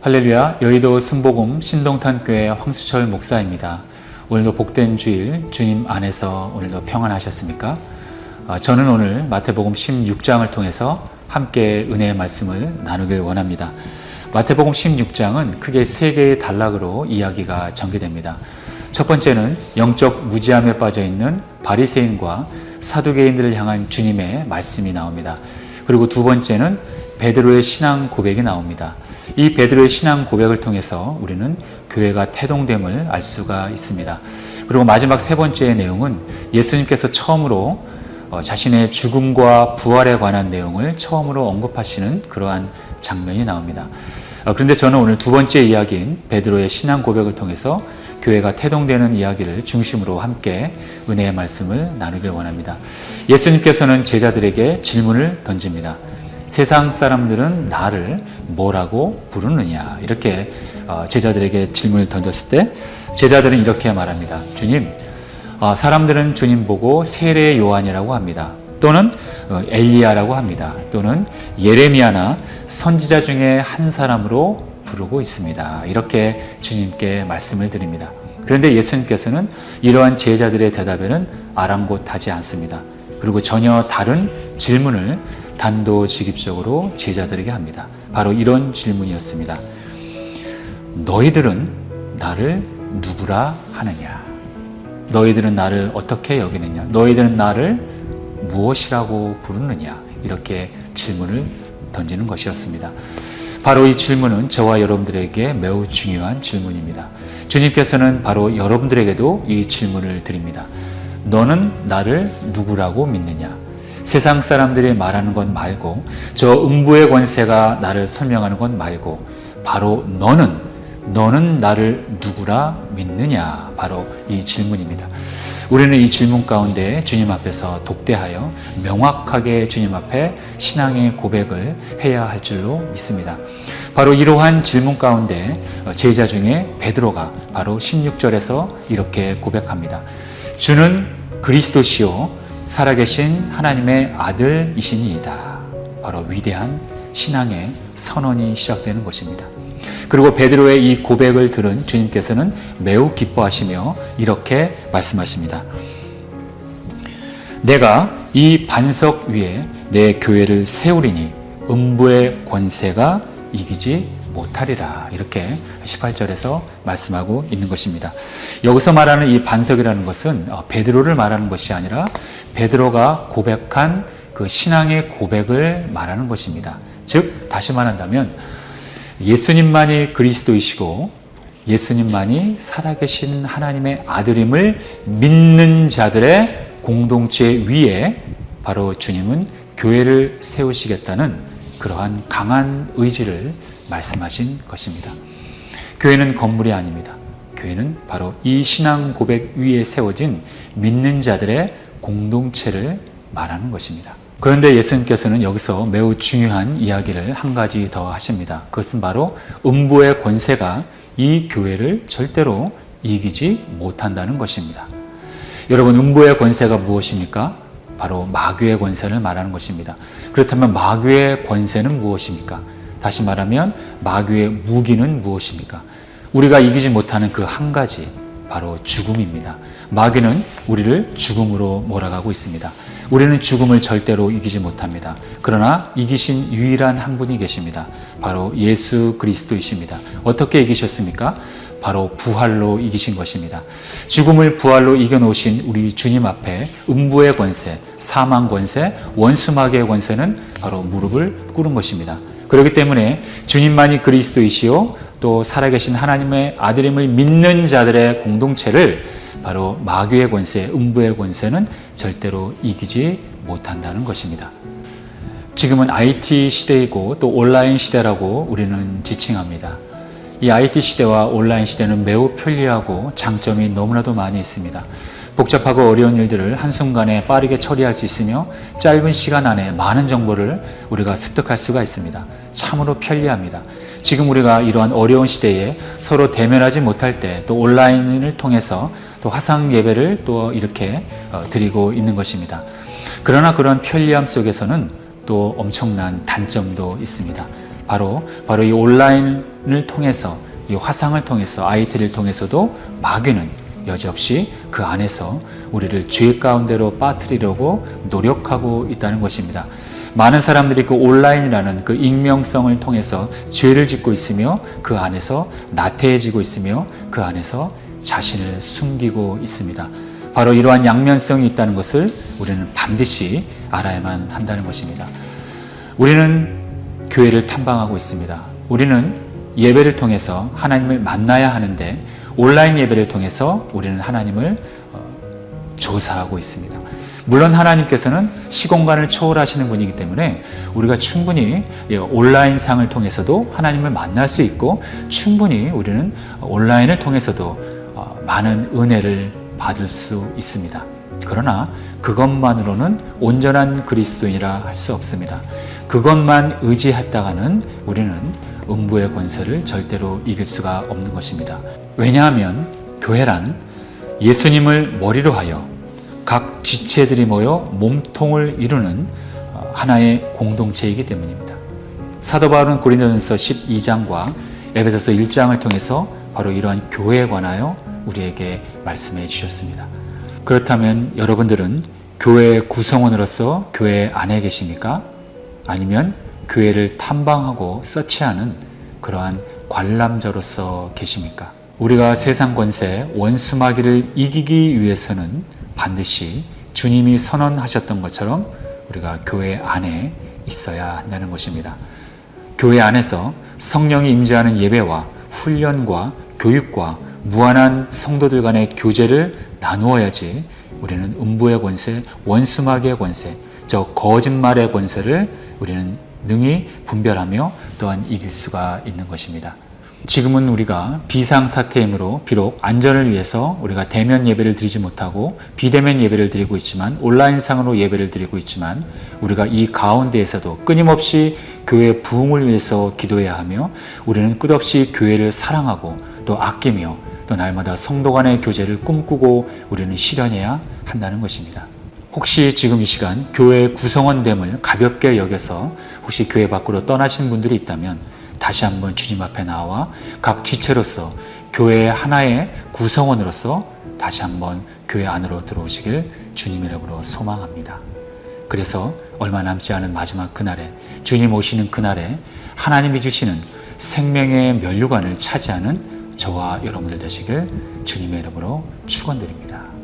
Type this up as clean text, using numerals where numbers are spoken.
할렐루야, 여의도 순복음 신동탄교회 황수철 목사입니다. 오늘도 복된 주일 주님 안에서 오늘도 평안하셨습니까? 저는 오늘 마태복음 16장을 통해서 함께 은혜의 말씀을 나누길 원합니다. 마태복음 16장은 크게 세 개의 단락으로 이야기가 전개됩니다. 첫 번째는 영적 무지함에 빠져있는 바리새인과 사두개인들을 향한 주님의 말씀이 나옵니다. 그리고 두 번째는 베드로의 신앙 고백이 나옵니다. 이 베드로의 신앙 고백을 통해서 우리는 교회가 태동됨을 알 수가 있습니다. 그리고 마지막 세 번째의 내용은 예수님께서 처음으로 자신의 죽음과 부활에 관한 내용을 처음으로 언급하시는 그러한 장면이 나옵니다. 그런데 저는 오늘 두 번째 이야기인 베드로의 신앙 고백을 통해서 교회가 태동되는 이야기를 중심으로 함께 은혜의 말씀을 나누길 원합니다. 예수님께서는 제자들에게 질문을 던집니다. 세상 사람들은 나를 뭐라고 부르느냐? 이렇게 제자들에게 질문을 던졌을 때 제자들은 이렇게 말합니다. 주님, 사람들은 주님 보고 세례 요한이라고 합니다. 또는 엘리야라고 합니다. 또는 예레미야나 선지자 중에 한 사람으로 부르고 있습니다. 이렇게 주님께 말씀을 드립니다. 그런데 예수님께서는 이러한 제자들의 대답에는 아랑곳하지 않습니다. 그리고 전혀 다른 질문을 단도직입적으로 제자들에게 합니다. 바로 이런 질문이었습니다. 너희들은 나를 누구라 하느냐? 너희들은 나를 어떻게 여기느냐? 너희들은 나를 무엇이라고 부르느냐? 이렇게 질문을 던지는 것이었습니다. 바로 이 질문은 저와 여러분들에게 매우 중요한 질문입니다. 주님께서는 바로 여러분들에게도 이 질문을 드립니다. 너는 나를 누구라고 믿느냐? 세상 사람들이 말하는 것 말고 저 음부의 권세가 나를 설명하는 것 말고 바로 너는 나를 누구라 믿느냐? 바로 이 질문입니다. 우리는 이 질문 가운데 주님 앞에서 독대하여 명확하게 주님 앞에 신앙의 고백을 해야 할 줄로 믿습니다. 바로 이러한 질문 가운데 제자 중에 베드로가 바로 16절에서 이렇게 고백합니다. 주는 그리스도시요 살아계신 하나님의 아들이시니이다. 바로 위대한 신앙의 선언이 시작되는 것입니다. 그리고 베드로의 이 고백을 들은 주님께서는 매우 기뻐하시며 이렇게 말씀하십니다. 내가 이 반석 위에 내 교회를 세우리니 음부의 권세가 이기지 못하리라. 이렇게 18절에서 말씀하고 있는 것입니다. 여기서 말하는 이 반석이라는 것은 베드로를 말하는 것이 아니라 베드로가 고백한 그 신앙의 고백을 말하는 것입니다. 즉 다시 말한다면 예수님만이 그리스도이시고 예수님만이 살아계신 하나님의 아들임을 믿는 자들의 공동체 위에 바로 주님은 교회를 세우시겠다는 그러한 강한 의지를 말씀하신 것입니다. 교회는 건물이 아닙니다. 교회는 바로 이 신앙 고백 위에 세워진 믿는 자들의 공동체를 말하는 것입니다. 그런데 예수님께서는 여기서 매우 중요한 이야기를 한 가지 더 하십니다. 그것은 바로 음부의 권세가 이 교회를 절대로 이기지 못한다는 것입니다. 여러분, 음부의 권세가 무엇입니까? 바로 마귀의 권세를 말하는 것입니다. 그렇다면 마귀의 권세는 무엇입니까? 다시 말하면 마귀의 무기는 무엇입니까? 우리가 이기지 못하는 그 한 가지, 바로 죽음입니다. 마귀는 우리를 죽음으로 몰아가고 있습니다. 우리는 죽음을 절대로 이기지 못합니다. 그러나 이기신 유일한 한 분이 계십니다. 바로 예수 그리스도이십니다. 어떻게 이기셨습니까? 바로 부활로 이기신 것입니다. 죽음을 부활로 이겨놓으신 우리 주님 앞에 음부의 권세, 사망 권세, 원수마귀의 권세는 바로 무릎을 꿇은 것입니다. 그렇기 때문에 주님만이 그리스도이시요 또 살아계신 하나님의 아들임을 믿는 자들의 공동체를 바로 마귀의 권세, 음부의 권세는 절대로 이기지 못한다는 것입니다. 지금은 IT 시대이고 또 온라인 시대라고 우리는 지칭합니다. 이 IT 시대와 온라인 시대는 매우 편리하고 장점이 너무나도 많이 있습니다. 복잡하고 어려운 일들을 한순간에 빠르게 처리할 수 있으며 짧은 시간 안에 많은 정보를 우리가 습득할 수가 있습니다. 참으로 편리합니다. 지금 우리가 이러한 어려운 시대에 서로 대면하지 못할 때 또 온라인을 통해서 또 화상 예배를 또 이렇게 드리고 있는 것입니다. 그러나 그런 편리함 속에서는 또 엄청난 단점도 있습니다. 바로 이 온라인을 화면을 통해서, 이 화상을 통해서, IT를 통해서도 마귀는 여지없이 그 안에서 우리를 죄 가운데로 빠뜨리려고 노력하고 있다는 것입니다. 많은 사람들이 그 온라인이라는 그 익명성을 통해서 죄를 짓고 있으며 그 안에서 나태해지고 있으며 그 안에서 자신을 숨기고 있습니다. 바로 이러한 양면성이 있다는 것을 우리는 반드시 알아야만 한다는 것입니다. 우리는 교회를 탐방하고 있습니다. 우리는 예배를 통해서 하나님을 만나야 하는데 온라인 예배를 통해서 우리는 하나님을 조사하고 있습니다. 물론 하나님께서는 시공간을 초월하시는 분이기 때문에 우리가 충분히 온라인상을 통해서도 하나님을 만날 수 있고, 충분히 우리는 온라인을 통해서도 많은 은혜를 받을 수 있습니다. 그러나 그것만으로는 온전한 그리스도인이라 할 수 없습니다. 그것만 의지했다가는 우리는 음부의 권세를 절대로 이길 수가 없는 것입니다. 왜냐하면 교회란 예수님을 머리로 하여 각 지체들이 모여 몸통을 이루는 하나의 공동체이기 때문입니다. 사도 바울은 고린도전서 12장과 에베소서 1장을 통해서 바로 이러한 교회에 관하여 우리에게 말씀해 주셨습니다. 그렇다면 여러분들은 교회의 구성원으로서 교회 안에 계십니까? 아니면 교회를 탐방하고 서치하는 그러한 관람자로서 계십니까? 우리가 세상 권세, 원수마귀를 이기기 위해서는 반드시 주님이 선언하셨던 것처럼 우리가 교회 안에 있어야 한다는 것입니다. 교회 안에서 성령이 임재하는 예배와 훈련과 교육과 무한한 성도들 간의 교제를 나누어야지 우리는 음부의 권세, 원수마귀의 권세, 저 거짓말의 권세를 우리는 능히 분별하며 또한 이길 수가 있는 것입니다. 지금은 우리가 비상사태이므로 비록 안전을 위해서 우리가 대면 예배를 드리지 못하고 비대면 예배를 드리고 있지만, 온라인상으로 예배를 드리고 있지만, 우리가 이 가운데에서도 끊임없이 교회의 부흥을 위해서 기도해야 하며, 우리는 끝없이 교회를 사랑하고 또 아끼며 또 날마다 성도 간의 교제를 꿈꾸고 우리는 실현해야 한다는 것입니다. 혹시 지금 이 시간 교회의 구성원됨을 가볍게 여겨서 혹시 교회 밖으로 떠나신 분들이 있다면 다시 한번 주님 앞에 나와 각 지체로서 교회의 하나의 구성원으로서 다시 한번 교회 안으로 들어오시길 주님의 이름으로 소망합니다. 그래서 얼마 남지 않은 마지막 그날에, 주님 오시는 그날에 하나님이 주시는 생명의 면류관을 차지하는 저와 여러분들 되시길 주님의 이름으로 축원드립니다.